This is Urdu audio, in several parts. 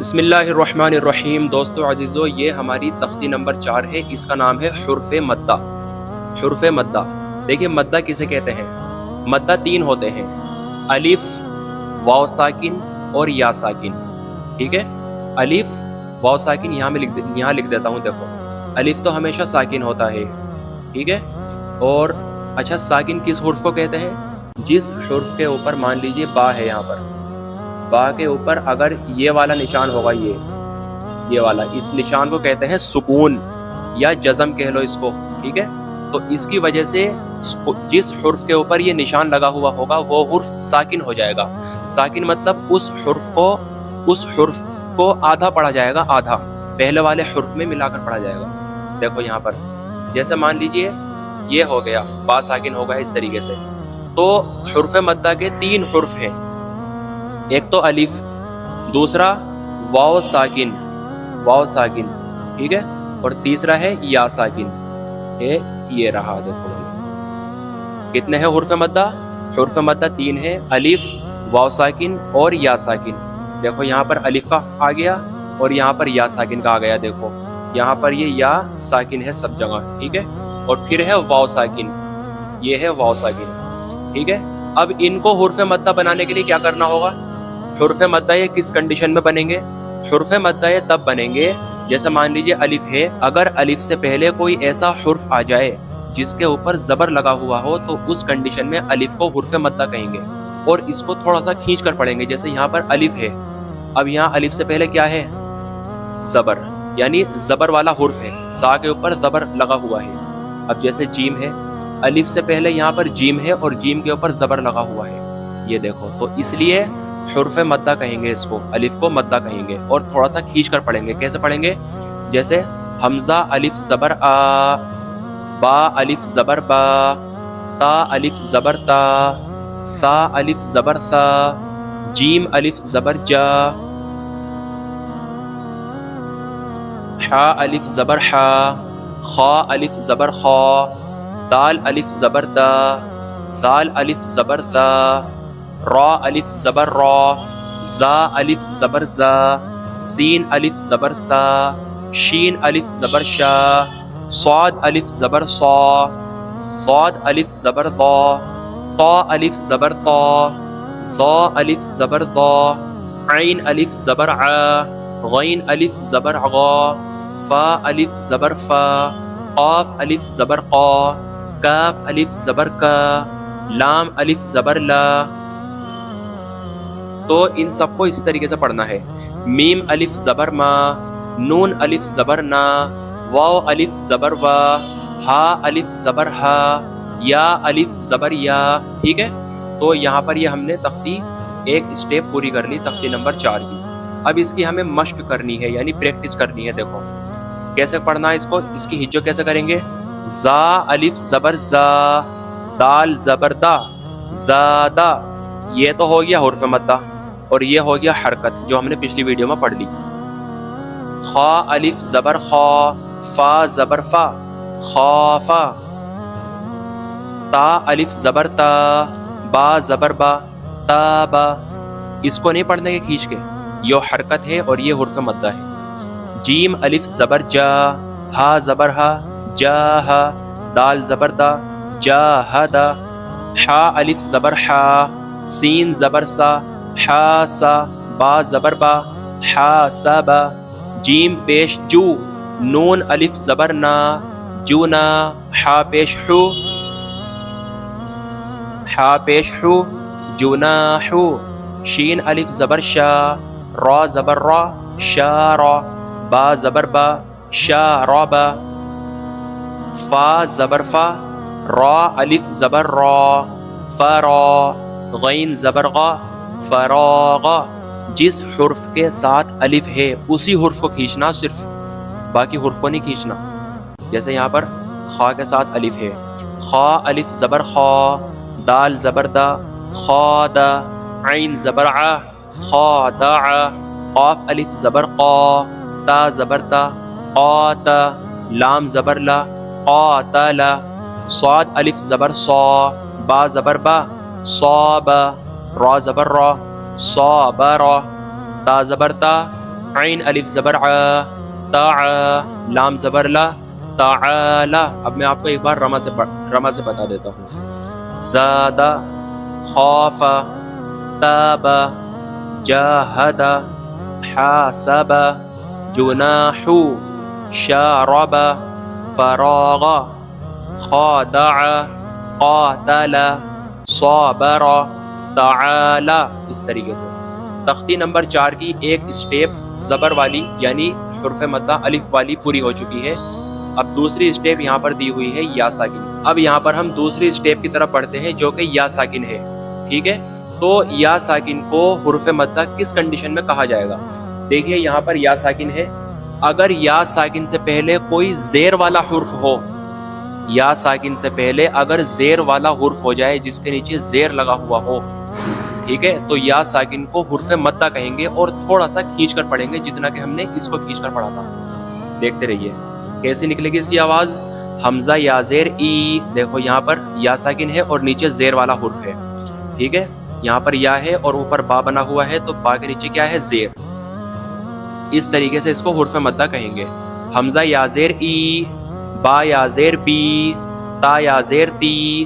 بسم اللہ الرحمن الرحیم۔ دوستو عزیزو، یہ ہماری تختی نمبر 4 ہے، اس کا نام ہے حرف مدہ۔ حرف مدہ، دیکھیں مدہ کسے کہتے ہیں؟ مدہ 3 ہوتے ہیں، الف، واو ساکن اور یا ساکن۔ ٹھیک ہے، الف واو ساکن یہاں لکھ دیتا ہوں۔ دیکھو الف تو ہمیشہ ساکن ہوتا ہے، ٹھیک ہے، اور اچھا ساکن کس حرف کو کہتے ہیں؟ جس حرف کے اوپر مان لیجئے با ہے، یہاں پر با کے اوپر اگر یہ والا نشان ہوگا، یہ والا، اس نشان کو کہتے ہیں سکون یا جزم کہہ لو اس کو، ٹھیک ہے۔ تو اس کی وجہ سے جس حرف کے اوپر یہ نشان لگا ہوا ہوگا وہ حرف ساکن ہو جائے گا۔ ساکن مطلب اس حرف کو آدھا پڑھا جائے گا، آدھا پہلے والے حرف میں ملا کر پڑھا جائے گا۔ دیکھو یہاں پر جیسے مان لیجئے یہ ہو گیا، با ساکن ہو گیا اس طریقے سے۔ تو حرف مدہ کے 3 حرف ہیں، ایک تو الف، دوسرا واو ساکن، ٹھیک ہے، اور تیسرا ہے یا ساکن، یہ رہا۔ دیکھو کتنے ہیں حرف مدہ؟ حرف مدہ 3 ہے، الف، واو ساکن اور یا ساکن۔ دیکھو یہاں پر الف کا آ گیا اور یہاں پر یا ساکن کا آ گیا۔ دیکھو یہاں پر یہ یا ساکن ہے سب جگہ، ٹھیک ہے، اور پھر ہے واو ساکن، یہ ہے واو ساکن، ٹھیک ہے۔ اب ان کو حرف مدہ بنانے کے لیے کیا کرنا ہوگا؟ حرف مدہ یہ کس کنڈیشن میں بنیں گے؟ حرف مدہ یہ تب بنیں گے جیسے مان لیجئے الف ہے، اگر الف سے پہلے کوئی ایسا حرف آ جائے جس کے اوپر زبر لگا ہوا ہو تو اس کنڈیشن میں الف کو حرف مدہ کہیں گے، اور اس کو تھوڑا سا کھینچ کر پڑھیں گے۔ جیسے یہاں پر الف ہے، اب یہاں الف سے پہلے کیا ہے؟ زبر، یعنی زبر والا حرف ہے، سا کے اوپر زبر لگا ہوا ہے۔ اب جیسے جیم ہے، الف سے پہلے یہاں پر جیم ہے اور جیم کے اوپر زبر لگا ہوا ہے، یہ دیکھو، تو اس لیے حرف مدہ کہیں گے اس کو، الف کو مدہ کہیں گے، اور تھوڑا سا کھینچ کر پڑھیں گے۔ کیسے پڑھیں گے؟ جیسے حمزہ الف زبر آ، با الف زبر با، تا الف زبر تا، سا الف زبر سا، جیم الف زبر جا، حا الف زبر حا، خا الف زبر خا، دال الف زبر دا، زال الف زبر زا، را الف زبر را، زا الف زبر زا، سین الف زبر سا، شین الف زبر شا، صاد الف زبر صا، صاد الف زبر ضا، طا الف زبر طا، ظا الف زبر ضا، عین الف زبر ع، غین الف زبر غا، فا الف زبر فا، قاف الف زبر قا، کاف الف زبر کا، لام الف زبر لا۔ تو ان سب کو اس طریقے سے پڑھنا ہے۔ میم الف زبر ما، نون الف زبر نا، واو الف زبر وا، ہا الف زبر ہا، یا الف زبر یا، ٹھیک ہے۔ تو یہاں پر یہ ہم نے تختی ایک اسٹیپ پوری کر لی، تختی نمبر 4 کی۔ اب اس کی ہمیں مشق کرنی ہے، یعنی پریکٹس کرنی ہے۔ دیکھو کیسے پڑھنا ہے اس کو، اس کی ہجو کیسے کریں گے؟ زا الف زبر زا، دال زبر دا، زادا، یہ تو ہو گیا حرف مدہ، اور یہ ہو گیا حرکت جو ہم نے پچھلی ویڈیو میں پڑھ لی۔ خا الف زبر خا، فا زبر فا، خافا، تا الف زبر تا، با زبر با، تابا۔ اس کو نہیں پڑھنے کے کھینچ کے، یہ حرکت ہے اور یہ حرف مدہ ہے۔ جیم الف زبر جا، ہا زبر ہا، جا ہا، دال زبر دا، جا ہا دا، حا الف زبر حا، سین زبر سا، حا سا، با زبر با، حا سا با، جیم پیش جو، نون الف زبر نا، جو نا، حا پیش حو، حا پیش حو، جو نا حو، شین الف زبر شا، را زبر را، شا را، با زبر با، شا را با، فا زبر فا، را الف زبر را، فرا، غین زبر غا، فراغا۔ جس حرف کے ساتھ الف ہے اسی حرف کو کھینچنا، صرف باقی حرف کو نہیں کھینچنا۔ جیسے یہاں پر خا کے ساتھ الف ہے، خا الف زبر خا، دال زبر دا، خادا، عین زبر ع، خادع، قاف الف زبر قا، تا زبر تا، قاتا، لام زبر لا، قاتلا، صاد الف زبر صا، با زبر با، صابا، را زبر را، صابرا، تا زبر تا، عین الف زبر ع تا لام زبر لا تعالی. اب میں آپ کو ایک بار رما سے بتا دیتا ہوں. زاد خاف تاب جاہد حاسب جناح شارب فراغ خادع قاتل صابر تعالی. اس طریقے سے تختی نمبر 4 کی ایک اسٹیپ زبر والی یعنی حرف مدہ الف والی پوری ہو چکی ہے. اب دوسری اسٹیپ یہاں پر دی ہوئی ہے یا ساکن. اب یہاں پر ہم دوسری اسٹیپ کی طرف بڑھتے ہیں جو کہ یا ساکن ہے. ٹھیک ہے, تو یا ساکن کو حرف مدہ کس کنڈیشن میں کہا جائے گا؟ دیکھیے یہاں پر یا ساکن ہے, اگر یا ساکن سے پہلے کوئی زیر والا حرف ہو, یا ساکن سے پہلے اگر زیر والا حرف ہو جائے جس کے نیچے زیر لگا ہوا ہو, ٹھیک ہے, تو یا ساکن کو حرف مدہ کہیں گے اور تھوڑا سا کھینچ کر پڑھیں گے جتنا کہ ہم نے اس کو کھینچ کر پڑھا تھا. دیکھتے رہیے کیسے نکلے گی اس کی آواز. حمزہ یا زیر ای, دیکھو یہاں پر یا ساکن ہے اور نیچے زیر والا حرف ہے. ٹھیک ہے, یہاں پر یا ہے اور اوپر با بنا ہوا ہے تو با کے نیچے کیا ہے؟ زیر. اس طریقے سے اس کو حرف مدہ کہیں گے. حمزہ یا زیر ای, با یا زیر بی, تا یا زیر تی,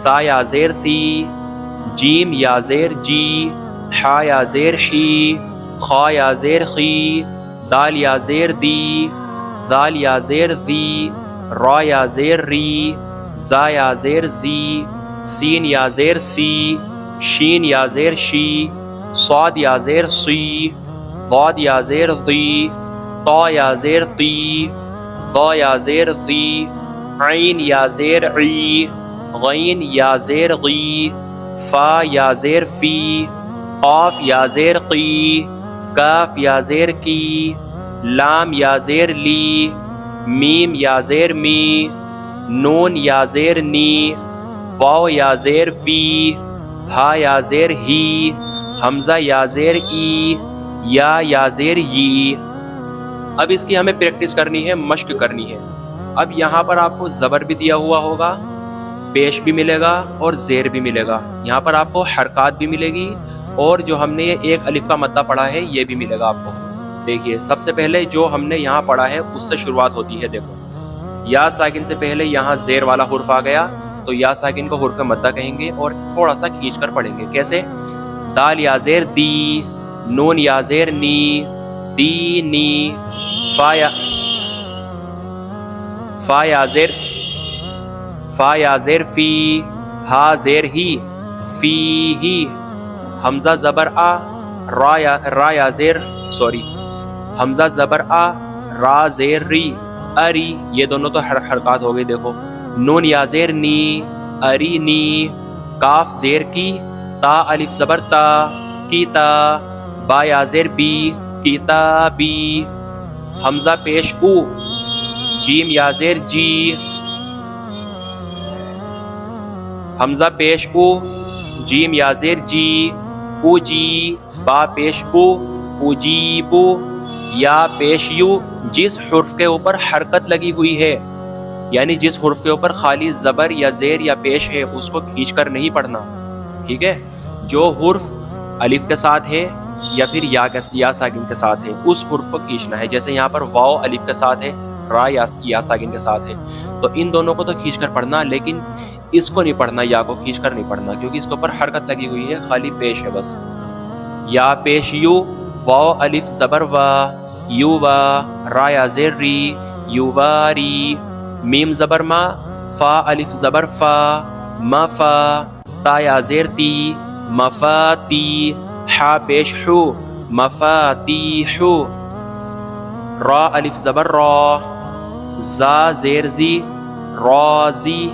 سا یا زیر سی, جیم یا زیر جی, حا یا زیر حی, خا یا زیر خی, دال یا زیر دی, زال یا زیر زی, را یا زیر ری, زا یا زیر زی, سین یا زیر سی, شین یا زیر شی, صاد یا زیر سی, ضاد یا زیر ضی, طا یا زیر طی, ظا یا زیر ضی, عین یا زیر عی, غین یا زیر غی, فا یا زیر فی, قاف یا زیر قی, کاف یا زیر کی, لام یا زیر لی, میم یا زیر می, نون یا زیر نی, واو یا زیر وی, ہا یا زیر ہی, حمزہ یا زیر ای, یا زیر یی. اب اس کی ہمیں پریکٹس کرنی ہے, مشق کرنی ہے. اب یہاں پر آپ کو زبر بھی دیا ہوا ہوگا, پیش بھی ملے گا اور زیر بھی ملے گا. یہاں پر آپ کو حرکات بھی ملے گی اور جو ہم نے یہ ایک الف کا مدہ پڑھا ہے یہ بھی ملے گا آپ کو. دیکھیے سب سے پہلے جو ہم نے یہاں پڑھا ہے اس سے شروعات ہوتی ہے. دیکھو یا ساکن سے پہلے یہاں زیر والا حرف آ گیا تو یا ساکن کو حرف مدہ کہیں گے اور تھوڑا سا کھینچ کر پڑھیں گے. کیسے؟ دال یا زیر دی, نون یا زیر نی, دی نی, فا یا زیر فی, ہا زیر ہی, فی ہی, حمزہ زبر آ, را یا زیر حمزہ زبر آ, را زیر ری, اری. یہ دونوں تو حرکات ہو گئی. دیکھو نون یا زیر نی, اری نی, کاف زیر کی, تا الف زبر تا, کی تا, با یا زیر بی, کتابی, حمزہ پیش او, جیم یا زیر جی, حمزہ پیش او, جیم یا زیر جی, او جی, با پیش بو, او جی بو, یا پیش یو. جس حرف کے اوپر حرکت لگی ہوئی ہے یعنی جس حرف کے اوپر خالی زبر یا زیر یا پیش ہے اس کو کھینچ کر نہیں پڑھنا. ٹھیک ہے, جو حرف الف کے ساتھ ہے یا پھر یا ساکن کے ساتھ ہے اس حرف کو کھینچنا ہے. جیسے یہاں پر واو الف کے ساتھ ہے, را یا ساکن کے ساتھ ہے, تو ان دونوں کو تو کھینچ کر پڑھنا, لیکن اس کو نہیں پڑھنا, یا کو کھینچ کر نہیں پڑھنا کیونکہ اس کے اوپر حرکت لگی ہوئی ہے, خالی پیش ہے بس. یا پیش یو, واو الف زبر وا, یو وا, را یا زیر ری, یو واری, میم زبر ما, فا الف زبر فا, ما فا, تا یا زیر تی, مفاتی, حا پیش حو, مفاتیحو, را الف زبر را, زا زیر زی, رازی,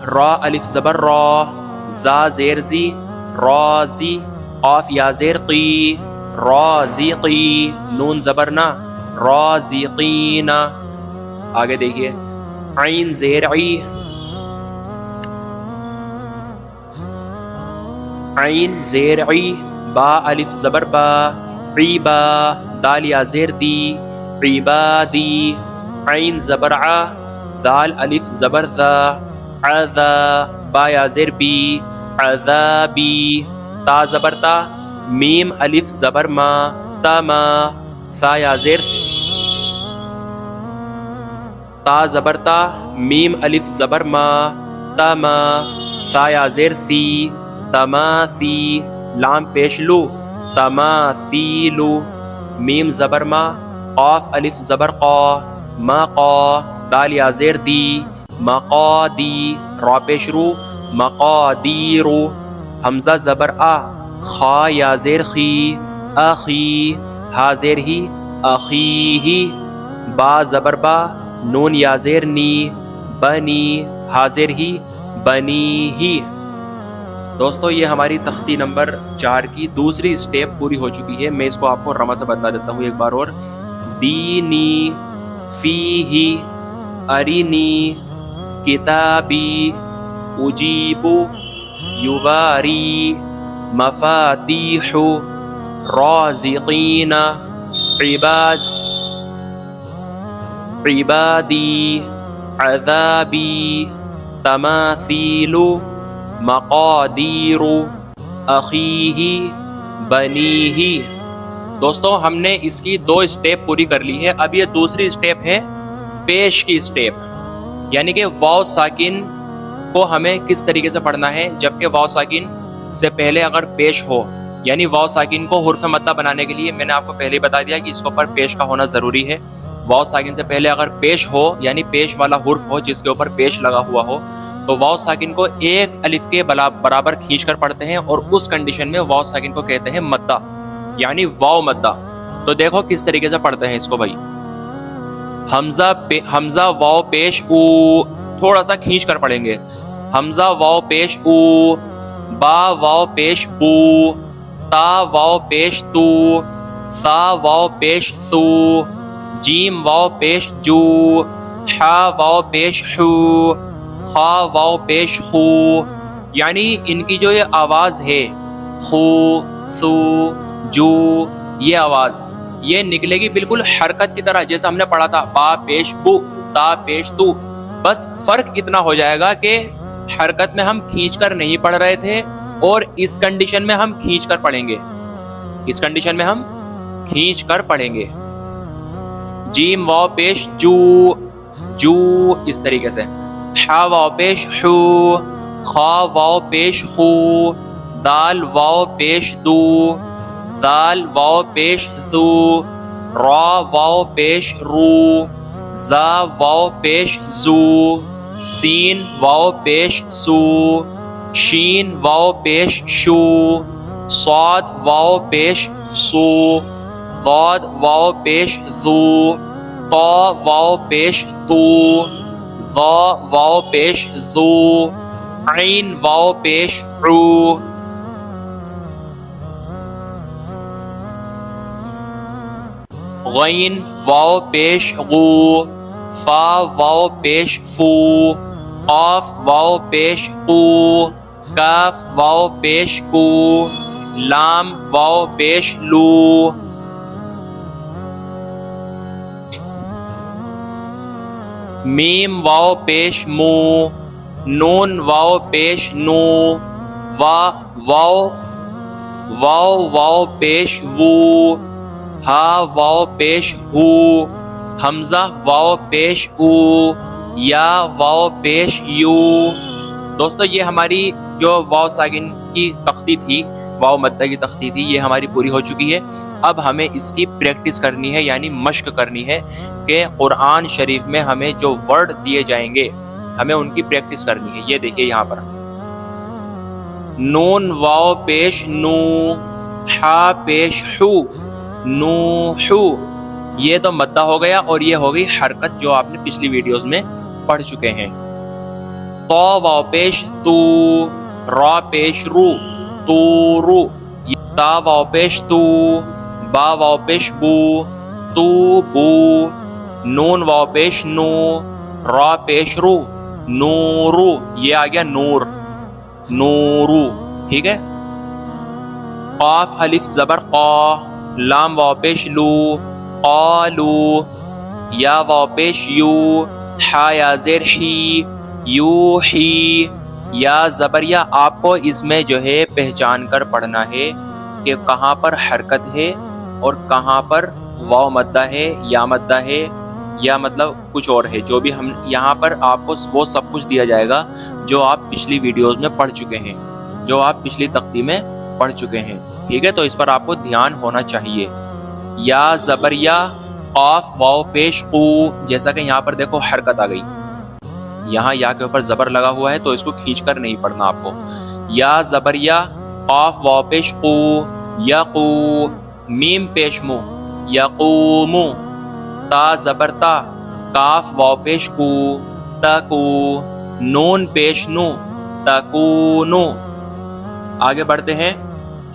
را الف زبر را, زا زیر زی, رازی, قاف یا زیر قی, رازقی, نون زبرنا, رازقین. آگے دیکھیے عین زیر عی, عین زیر عی, با الف زبر با, عیبا, دال یا زیر دی, عبادی, عین زبر ع, ذال الف زبر ذا, عذا, با یا زیر بی, عذابی, تا زبر تا, میم الف زبر ما تما سا یا زیر تا زبر تا میم الف زبر ما تما سا یا زیر سی تماسی لام پیش لو تماثیلو میم زبر ما قاف الف زبر قا مقا دال یا زیر دی مقادی را پیش رو مقادیرو حمزہ زبر آ خا یا زیر خی اخی ہا زیر ہی اخیہی با زبر با نون یا زیر نی بنی ہا زیر ہی بنی ہی۔ دوستو یہ ہماری تختی نمبر 4 کی دوسری سٹیپ پوری ہو چکی ہے۔ میں اس کو آپ کو رما سے بتا دیتا ہوں ایک بار اور۔ دینی فیہی ارینی کتابی اجیب یواری مفاتیح رازقین عبادی عذابی تماثیل مقادیر اخیہ بنیہ۔ دوستو ہم نے اس کی 2 سٹیپ پوری کر لی ہے۔ اب یہ دوسری سٹیپ ہے پیش کی سٹیپ، یعنی کہ واو ساکن کو ہمیں کس طریقے سے پڑھنا ہے جبکہ واو ساکن سے پہلے اگر پیش ہو، یعنی واو ساکن کو حرف مدہ بنانے کے لیے میں نے آپ کو پہلے بتا دیا کہ اس کے اوپر پیش کا ہونا ضروری ہے۔ واو ساکن سے پہلے اگر پیش ہو، یعنی پیش والا حرف ہو جس کے اوپر پیش لگا ہوا ہو، تو واو ساکن کو ایک الف کے برابر کھینچ کر پڑھتے ہیں، اور اس کنڈیشن میں واو ساکن کو کہتے ہیں مدہ، یعنی واو مدہ۔ تو دیکھو کس طریقے سے پڑھتے ہیں اس کو بھائی۔ حمزہ واو پیش او، تھوڑا سا کھینچ کر پڑھیں گے۔ حمزہ واو پیش او، با واو پیش بو، تا واو پیش تو، سا واو پیش سو، جیم واو پیش جو، حا واو پیش حو، خا واو پیش خو، یعنی ان کی جو یہ آواز ہے خو سو جو، یہ آواز یہ نکلے گی بالکل حرکت کی طرح، جیسے ہم نے پڑھا تھا با پیش بو تا پیش تو۔ بس فرق اتنا ہو جائے گا کہ حرکت میں ہم کھینچ کر نہیں پڑھ رہے تھے، اور اس کنڈیشن میں ہم کھینچ کر پڑھیں گے، اس کنڈیشن میں ہم کھینچ کر پڑھیں گے۔ جیم واو پیش جو، جو اس طریقے سے، حا واو پیش حو، خا واو پیش خو، دال واو پیش دو، زال واو پیش زو، را واو پیش رو، زا واو پیش زو، سین واو پیش سو، شین واو پیش شو، صاد واو پیش سو، ضاد واو پیش ذو، طا واو پیش تو، ظا واو پیش ذو، عین واو پیش عو، غین واو پیش غو، فا واو پیش فو، قاف واو پیش قو، کاف واو پیش کو، لام واو پیش لو، میم واو پیش مو، نون واو پیش نو، واو واو پیش وو، ہا واو پیش ہو، حمزہ واو پیش او، یا واو پیش یو۔ دوستو یہ ہماری جو واو ساکن کی تختی تھی، واو مدہ کی تختی تھی، یہ ہماری پوری ہو چکی ہے۔ اب ہمیں اس کی پریکٹس کرنی ہے، یعنی مشق کرنی ہے کہ قرآن شریف میں ہمیں جو ورڈ دیے جائیں گے ہمیں ان کی پریکٹس کرنی ہے۔ یہ دیکھیے یہاں پر نون واو پیش نو، حا پیش حو، نوحو، یہ تو مدہ ہو گیا، اور یہ ہو گئی حرکت جو آپ نے پچھلی ویڈیوز میں پڑھ چکے ہیں۔ تو واو پیش تو، را پیش رو، تو رو، تا واو پیش تو، با واو پیش بو، تو بو، نون واو پیش نو، را پیش رو، نورو، یہ آ گیا نور، نورو، ٹھیک ہے۔ قاف الف زبر قا، لام واو پیش لو، قالو، یا واو پیش یو، حا یا زیر ہی، یو ہی، یا زبر یا آپ کو اس میں جو ہے پہچان کر پڑھنا ہے۔ کہ کہاں پر حرکت ہے اور کہاں پر واو مدہ ہے یا مدہ ہے یا مطلب کچھ اور ہے. جو بھی ہم یہاں پر آپ کو وہ سب کچھ دیا جائے گا جو آپ پچھلی ویڈیوز میں پڑھ چکے ہیں, جو آپ پچھلی تختی میں پڑھ چکے ہیں. ٹھیک ہے, تو اس پر آپ کو دھیان ہونا چاہیے. یا زبر یا, قاف واو پیش قو, جیسا کہ یہاں پر دیکھو حرکت آ گئی, یہاں یا کے اوپر زبر لگا ہوا ہے تو اس کو کھینچ کر نہیں پڑھنا آپ کو. یا زبر یا, قاف واو پیش قو, یقو, میم پیش مو, یقومو. تا زبر تا, کاف واو پیش کو, تکو, نون پیش نو, تکونو. آگے بڑھتے ہیں.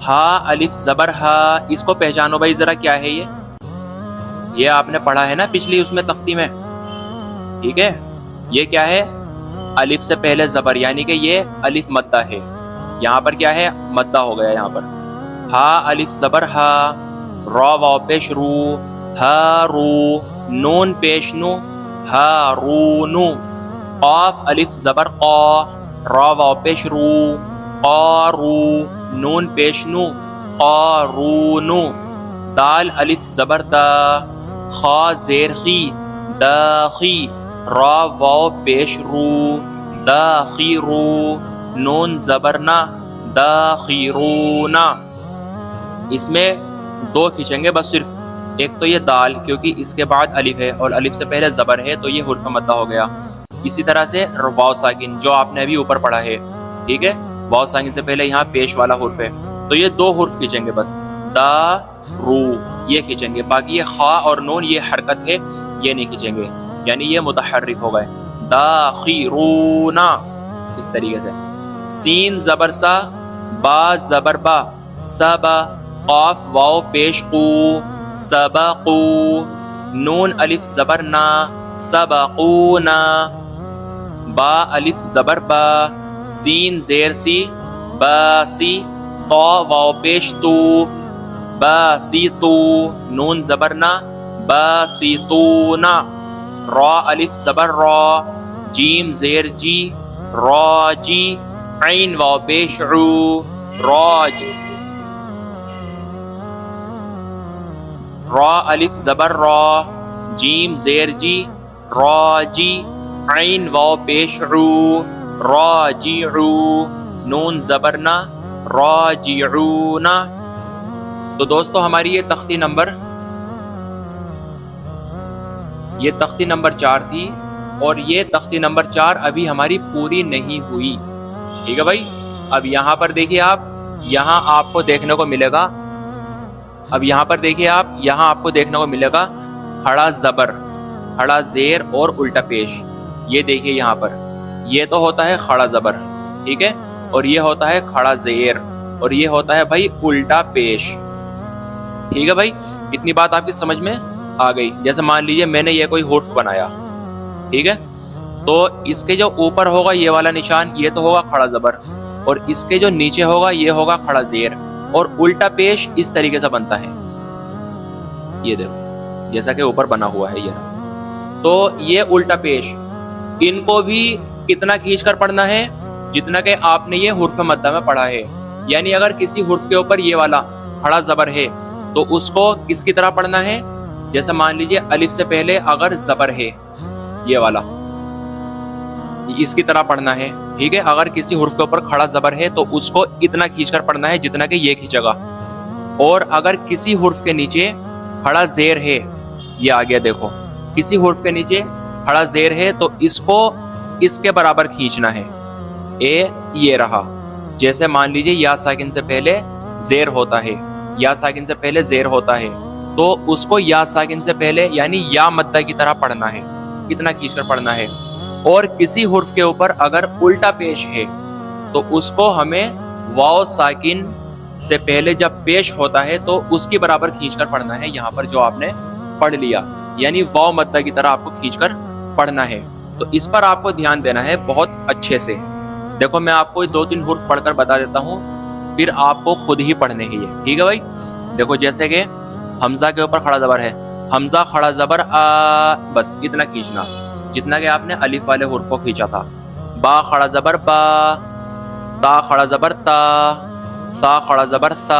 ہا الف زبر ہا, اس کو پہچانو بھائی ذرا کیا ہے یہ آپ نے پڑھا ہے نا پچھلی اس میں تختی میں. ٹھیک ہے, یہ کیا ہے؟ الف سے پہلے زبر, یعنی کہ یہ الف مدہ ہے. یہاں پر کیا ہے؟ مدہ ہو گیا یہاں پر. ہا الف زبر ہا, را واو پیش رو, ہا رو, نون پیش نو, ہارونو. قاف الف زبر قا, را واو پیش رو, قارو, نون پیش نو, قارونو. دال الف زبر دا, خا زیر خی, داخی, را واو پیش رو, داخیرو, نون زبر نا, داخیرونا. اس میں دو کھینچیں گے بس صرف. ایک تو یہ دال, کیونکہ اس کے بعد الف ہے اور الف سے پہلے زبر ہے تو یہ حرف مدہ ہو گیا. اسی طرح سے واو ساکن جو آپ نے ابھی اوپر پڑھا ہے. ٹھیک ہے, واو ساکن سے پہلے یہاں پیش والا حرف ہے تو یہ دو حرف کھینچیں گے بس, دا رو, یہ کھینچیں گے. باقی یہ خا اور نون یہ حرکت ہے, یہ نہیں کھینچیں گے, یعنی یہ متحرک ہو گئے. داخیرونا, اس طریقے سے. سین زبر سا, با زبر با, سبا, قاف واو پیش قو, سبقو, نون الف زبر نا, سبقونا. با الف زبر با, سین زیر سی, باسی, طا واو پیش تو, باسیتو, نون زبر نا, باسیتونا. را الف زبر را, جیم زیر جی, راجی, عین واو پیش عو, راج. را الف زبر را, جیم زیر جی, راجی, عین واو پیش عو, راجعو, نون زبر نا, راجعونا. تو دوستو ہماری یہ تختی نمبر 4 تھی, اور یہ تختی نمبر 4 ابھی ہماری پوری نہیں ہوئی. ٹھیک ہے بھائی. اب یہاں پر دیکھیے آپ, یہاں آپ کو دیکھنے کو ملے گا, اب یہاں پر دیکھیے آپ, یہاں آپ کو دیکھنے کو ملے گا کھڑا زبر, کھڑا زیر اور الٹا پیش. یہ دیکھیے یہاں پر, یہ تو ہوتا ہے کھڑا زبر, ٹھیک ہے, اور یہ ہوتا ہے کھڑا زیر, اور یہ ہوتا ہے بھائی الٹا پیش. ٹھیک ہے بھائی, اتنی بات آپ کی سمجھ میں آ گئی. جیسے مان لیجئے میں نے یہ کوئی حرف بنایا, ٹھیک ہے, تو اس کے جو اوپر ہوگا یہ والا نشان, یہ تو ہوگا کھڑا زبر, اور اس کے جو نیچے ہوگا یہ ہوگا کھڑا زیر, اور الٹا پیش اس طریقے سے بنتا ہے. یہ دیکھو جیسا کہ اوپر بنا ہوا ہے یہ. تو یہ الٹا پیش, ان کو بھی کتنا کھینچ کر پڑھنا ہے, جتنا کہ آپ نے یہ حرف مدہ میں پڑھا ہے. یعنی اگر کسی حرف کے اوپر یہ والا کھڑا زبر ہے تو اس کو کس کی طرح پڑھنا ہے, جیسے مان لیجئے الف سے پہلے اگر زبر ہے یہ والا, اس کی طرح پڑھنا ہے. ٹھیک ہے, اگر کسی حرف کے اوپر کھڑا زبر ہے تو اس کو اتنا کھینچ کر پڑھنا ہے جتنا کہ یہ کھینچے گا. اور اگر کسی حرف کے نیچے کھڑا زیر ہے, یہ آ گیا دیکھو, کسی حرف کے نیچے کھڑا زیر ہے تو اس کو اس کے برابر کھینچنا ہے. یہ رہا, جیسے مان لیجئے یا ساکن سے پہلے زیر ہوتا ہے, یا ساکن سے پہلے زیر ہوتا ہے تو اس کو یا ساکن سے پہلے یعنی یا مدہ کی طرح پڑھنا ہے, اتنا کھینچ کر پڑھنا ہے. اور کسی حرف کے اوپر اگر الٹا پیش ہے تو اس کو ہمیں واو ساکن سے پہلے جب پیش ہوتا ہے تو اس کی برابر کھینچ کر پڑھنا ہے. یہاں پر جو آپ نے پڑھ لیا, یعنی واو مدہ کی طرح آپ کو کھینچ کر پڑھنا ہے. تو اس پر آپ کو دھیان دینا ہے بہت اچھے سے. دیکھو میں آپ کو 2-3 حرف پڑھ کر بتا دیتا ہوں, پھر آپ کو خود ہی پڑھنے ہی ہے. ٹھیک ہے بھائی, دیکھو جیسے کہ حمزہ کے اوپر کھڑا زبر ہے, حمزہ کھڑا زبر آ, بس اتنا کھینچنا جتنا کہ آپ نے الف والے حرف کو کھینچا تھا. با کھڑا زبر با, تا کھڑا زبر تا, سا کھڑا زبر سا,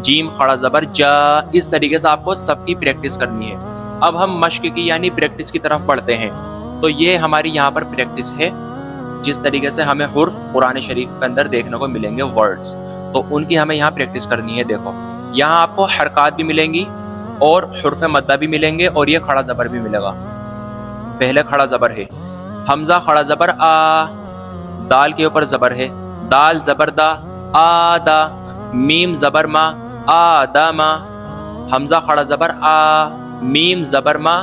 جیم خڑا زبر جا. اس طریقے سے آپ کو سب کی پریکٹس کرنی ہے. اب ہم مشق کی یعنی پریکٹس کی طرف بڑھتے ہیں. تو یہ ہماری یہاں پر پریکٹس ہے جس طریقے سے ہمیں حرف قرآن شریف کے اندر دیکھنے کو ملیں گے ورڈز، تو ان کی ہمیں یہاں پریکٹس کرنی ہے. دیکھو یہاں آپ کو حرکات بھی ملیں گی اور حرف مدہ بھی ملیں گے اور یہ کھڑا زبر بھی ملے گا. پہلے کھڑا زبر ہے حمزہ کھڑا زبر آ، دال کے اوپر زبر ہے دال زبر دا آدا. میم زبر ما آدما. حمزہ کھڑا زبر آ، میم زبر ما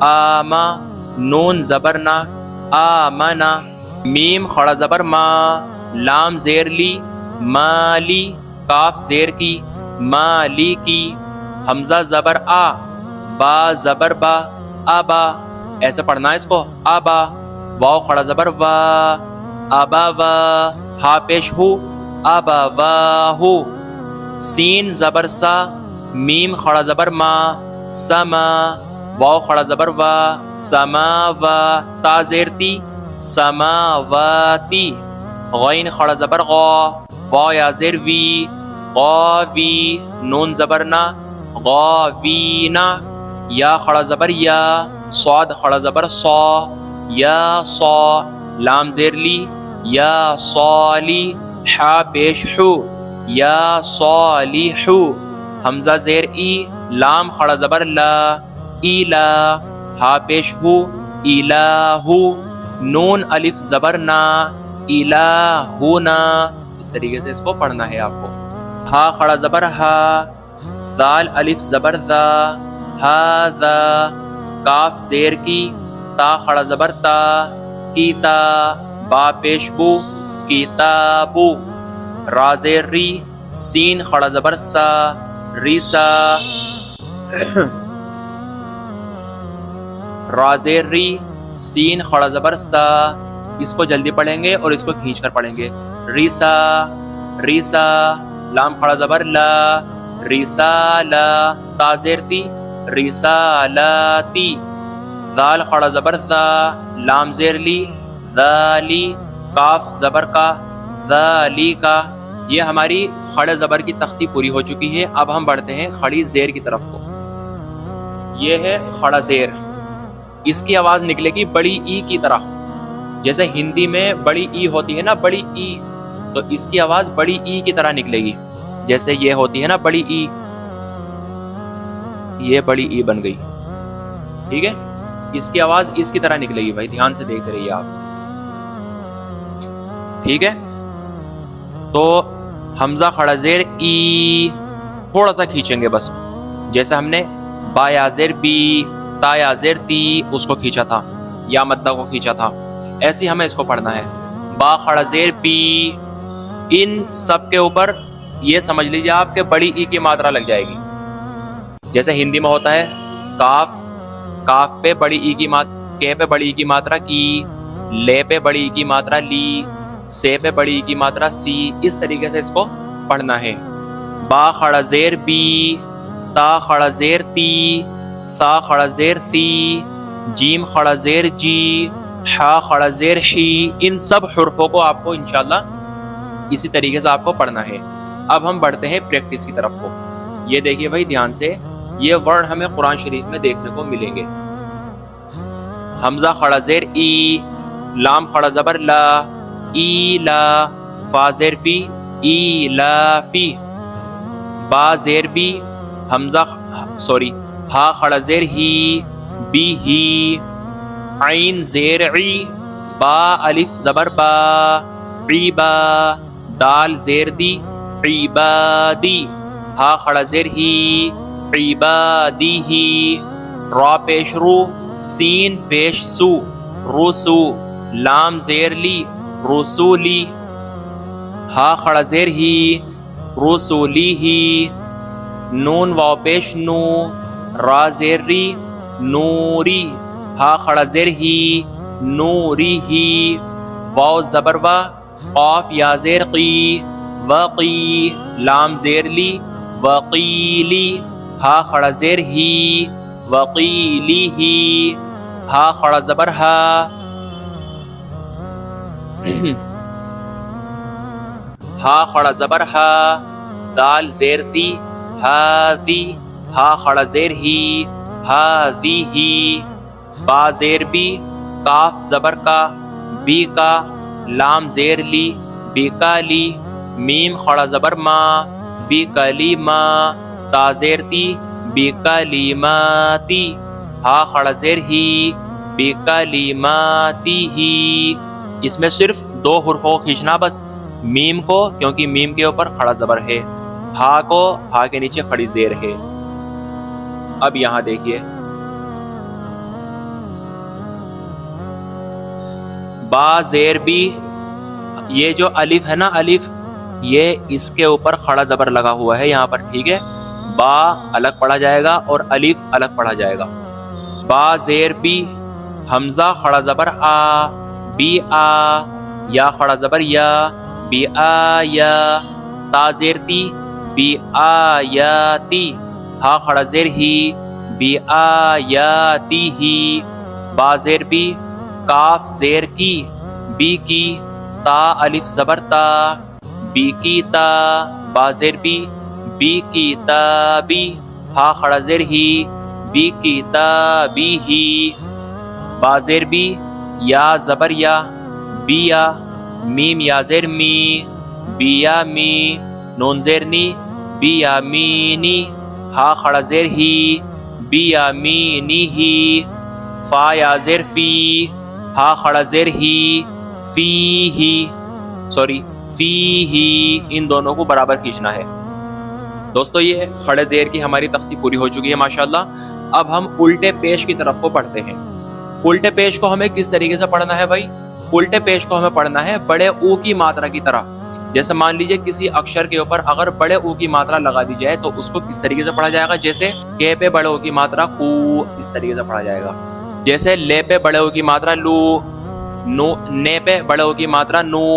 آما. نون زبر نا آمنا. میم کھڑا زبر ما، لام زیر لی مالی. کاف زیر کی مالی کی. حمزہ زبر آ، با زبر با آبا. ایسے پڑھنا ہے اس کو آبا. واو کھڑا زبر وا، آبا وا. ہا پیش ہو آبا وا ہو. سین زبر سا، میم کھڑا زبر ما سما. واو کھڑا زبر وا سما وا. تا زیر تی سماواتی. غین کھڑا زبر غا، وا یا زیر وی غاوی. نون زبر نا غاوینا. یا کھڑا زبر یا، صاد کھڑا زبر صا یا صا. لام زیر لی یا صالی. حا پیش حو یا صالحو. حمزہ زیر ای، لام کھڑا زبر لا ایلا. ہا پیش ہو الہو. نون الف زبر نا الہونا. اس طریقے سے اس کو پڑھنا ہے آپ کو. ہا کھڑا زبر ہا، زال الف زبر ذا ہاذا. کاف زیر کی، تا کھڑا زبر تا کیتا. با پیش بو کتابو. را زیر ری، سین کھڑا زبر سا ریسا. را زیر ری، سین کھڑا زبر سا. اس کو جلدی پڑھیں گے اور اس کو کھینچ کر پڑھیں گے. ریسا ریسا. لام کھڑا زبر لا رسالہ. تا زیر تی رسالاتی. ذال کھڑا زبر ذا، لام زیر لی ذالی. کاف زبر کا ذالی کا. یہ ہماری کھڑے زبر کی تختی پوری ہو چکی ہے. اب ہم بڑھتے ہیں کھڑی زیر کی طرف کو. یہ ہے کھڑا زیر. اس کی آواز نکلے گی بڑی ای کی طرح. جیسے ہندی میں بڑی ای ہوتی ہے نا بڑی ای، تو اس کی آواز بڑی ای کی طرح نکلے گی. جیسے یہ ہوتی ہے نا بڑی ای، یہ بڑی ای بن گئی. ٹھیک ہے، اس کی آواز اس کی طرح نکلے گی. بھائی دھیان سے دیکھتے رہیے آپ. ٹھیک ہے، تو حمزہ کھڑا زیر ای تھوڑا سا کھینچیں گے بس. جیسے ہم نے با یا زیر بی، تا یا زیر تی اس کو کھینچا تھا، یا مدہ کو کھینچا تھا، ایسے ہی ہمیں اس کو پڑھنا ہے. با کھڑا زیر بی. ان سب کے اوپر یہ سمجھ لیجیے آپ کہ بڑی ای کی ماترا لگ جائے گی. جیسے ہندی میں ہوتا ہے کاف، کاف پہ بڑی ای کی کے پہ بڑی ای کی ماترا کی، لے پہ بڑی ای کی ماترا لی، سے پہ بڑی ای کی ماترا سی. اس طریقے سے اس کو پڑھنا ہے. با کھڑا زیر بی، تا کھڑا زیر تی، سا کھڑا زیر سی، جیم کھڑا زیر جی، ہا کھڑا زیر ہی. ان سب حرفوں کو آپ کو انشاءاللہ اسی طریقے سے آپ کو پڑھنا ہے. اب ہم بڑھتے ہیں پریکٹس کی طرف کو. یہ دیکھیے بھائی دھیان سے، یہ ورڈ ہمیں قرآن شریف میں دیکھنے کو ملیں گے. حمزہ کھڑا زیر ای، لام کھڑا زبر لا ای لا. فا زیر فی ای لا فی. با زیر بی، حمزہ ہا کھڑا زیر ہی بی ہی. عین زیر عی، با الف زبر با عیبا. دال زیر دی عبادی. ہا کھڑا زیر ہی عبادی ہی. را پیش رو، سین پیش سو رسو. لام زیر لی رسولی. ہا کھڑا زیر ہی رسولی ہی. نون واو پیش نو، را زیر ری نوری. ہا کھڑا زیر ہی نوری ہی. واو زبر وا، قاف یا زیر قی وقی. لام زیر لی وقیلی. ہا کھڑا زیر ہی وقیلی ہی. ہا کھڑا زبر ہا، ہا کھڑا زبر ہا. زال زیر سی ہاذی، ہا خڑا زیر ہی، ہاذی ہی، با زیر بی، کاف زبر کا، بی کا، لام زیر لی، بی کا لی، میم خڑا زبر ما، بی کلی ما، تا زیر تی، بی کلی ماتی، ہا خڑا زیر ہی، بی کلیماتی ہی۔ اس میں صرف 2 حرفوں کو کھینچنا بس، میم کو کیونکہ میم کے اوپر کھڑا زبر ہے، ہا کو ہا کے نیچے کھڑی زیر ہے۔ اب یہاں دیکھیے با زیر بی، یہ جو الف ہے نا، الف یہ اس کے اوپر کھڑا زبر لگا ہوا ہے یہاں پر، ٹھیک ہے، با الگ پڑھا جائے گا اور الف الگ پڑھا جائے گا۔ با زیر بی، حمزہ کھڑا زبر آ، بی آ، یا کھڑا زبر یا، بی آ یا، تا زیر تی، بی آ یا تی، ہا کھڑا زیر ہی، بی آ یا تی ہی، با زیر بی، کاف زیر کی، بی کی، تا الف زبر تا، بی کی تا، با زیر بی، بی کی تا بی، ہا کھڑا زیر ہی، بی کی تا بی ہی، با زیر بی، یا زبر یا، بی یا، میم یا زیر می، بی یا می، نون زیر نی، بی یا می نی، ہا کھڑا زیر ہی، بی یا می نی ہی، فا یا زیر فی، ہا کھڑا زیر ہی، فی ہی، سوری فی ہی، ان دونوں کو برابر کھینچنا ہے۔ دوستو یہ کھڑے زیر کی ہماری تختی پوری ہو چکی ہے ماشاءاللہ۔ اب ہم الٹے پیش کی طرف کو پڑھتے ہیں۔ الٹے پیش کو ہمیں کس طریقے سے پڑھنا ہے بھائی؟ الٹے پیش کو ہمیں پڑھنا ہے بڑے او کی ماترا کی طرح۔ جیسے مان لیجئے کسی اکشر کے اوپر اگر بڑے او کی ماترا لگا دی جائے تو اس کو کس طریقے سے پڑھا جائے گا؟ جیسے کے پہ بڑے او کی ماترا کو، اس طریقے سے پڑھا جائے گا۔ جیسے لے پہ بڑے او کی ماترا لو، نو، نے پہ بڑے او کی ماترا نو،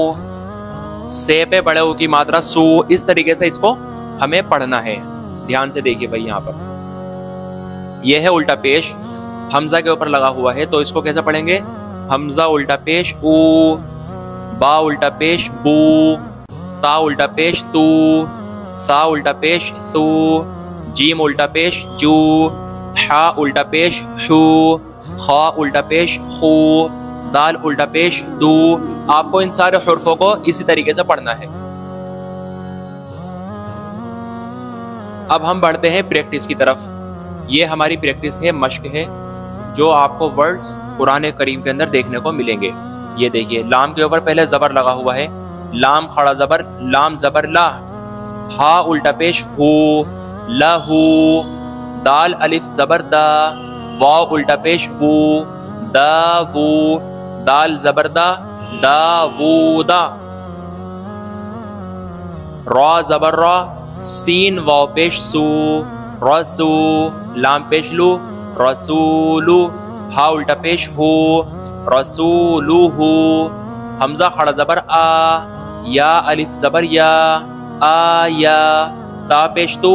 سے پہ بڑے او کی ماترا سو، اس طریقے سے اس کو ہمیں پڑھنا ہے۔ دھیان سے دیکھیے بھائی یہاں پر یہ ہے الٹا پیش، حمزہ کے اوپر لگا ہوا ہے، تو اس کو کیسے پڑھیں گے؟ حمزہ الٹا پیش او، با الٹا پیش بو، تا الٹا پیش تو، سا الٹا پیش سو، جیم الٹا پیش جو، حا الٹا پیش حو، خا الٹا پیش خو، دال الٹا پیش دو۔ آپ کو ان سارے حرفوں کو اسی طریقے سے پڑھنا ہے۔ اب ہم بڑھتے ہیں پریکٹس کی طرف۔ یہ ہماری پریکٹس ہے، مشق ہے، جو آپ کو ورڈز قرآن کریم کے اندر دیکھنے کو ملیں گے۔ یہ دیکھیے لام کے اوپر پہلے زبر لگا ہوا ہے، لام کھڑا زبر، لام زبر لا، ہا الٹا پیش ہو، لہو، دال الف زبر دا، واو الٹا پیش وو، دا وو، دال زبر دا، دا وو دا، را زبر را، سین واو پیش سو، رسو، لام پیش لو، رسولو، ہا الٹا پیش ہو، رسولو ہو، حمزہ کھڑا زبر آ، یا الف زبر یا، آیا، تا پیش تو،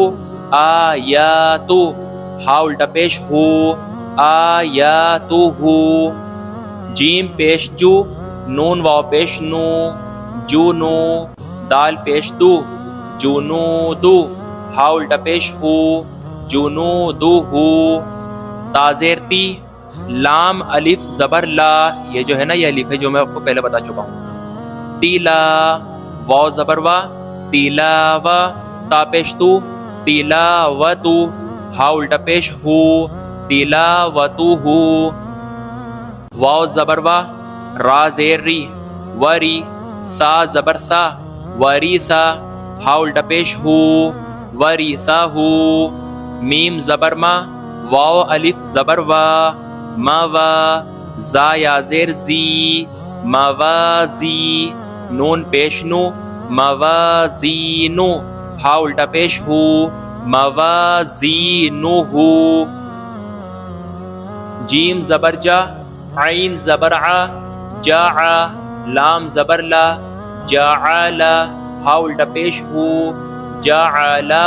آیا تو، ہا الٹا پیش ہو، آیا تو ہو، جیم پیش جو، نون واو پیش نو، جو نو، دال پیش دو، جونو دو، ہا الٹا پیش ہو، جونو دو ہو، تا زیر تی، لام الف زبر لا، یہ جو ہے نا یہ الف ہے جو میں آپ کو پہلے بتا چکا ہوں، تیلا، واو زبر وا، تیلا و، تا پیش تو، تیلا و تو، ہا الٹا پیش ہو، تیلا و تو ہو، واو زبر وا، را زیر ری، وری، سا زبر سا، وری سا، ہا الٹا پیش ہو، وری سا ہو، میم زبر ما، واو الف زبر وا، ما وا، زا یا زیر زی، موازی، نون پیش نو، موازینو، ہا الٹا پیش ہو، موازینو ہو، جیم زبر جا، عین زبر ع، جاع، لام زبر لا، جاعل، ہا الٹا پیش ہو، جاعلہ،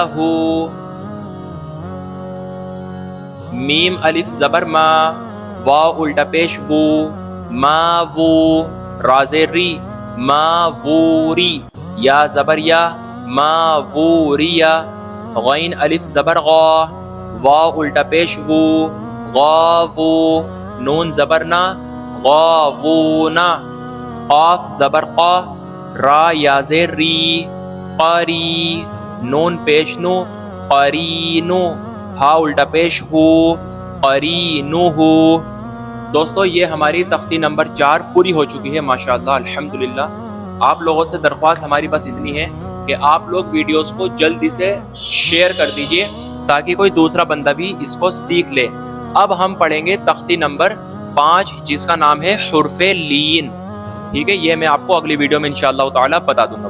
میم الف زبر ما، واو الٹا پیش وو، ما وو، را زیر ری، ما ووری، یا زبر یا، ما ووریا، غین الف زبر غا، واو الٹا پیش وو، غاوو، نون زبر نا، غاوونا، قاف زبر قا، را یا زیر ری، قاری، نون پیش نو، قرینو، ہا الٹا پیش ہو، قرینوہو۔ دوستو یہ ہماری تختی نمبر 4 پوری ہو چکی ہے ماشاءاللہ الحمدللہ۔ آپ لوگوں سے درخواست ہماری بس اتنی ہے کہ آپ لوگ ویڈیوز کو جلدی سے شیئر کر دیجئے تاکہ کوئی دوسرا بندہ بھی اس کو سیکھ لے۔ اب ہم پڑھیں گے تختی نمبر 5 جس کا نام ہے حرف لین، ٹھیک ہے؟ یہ میں آپ کو اگلی ویڈیو میں انشاءاللہ تعالی بتا دوں گا۔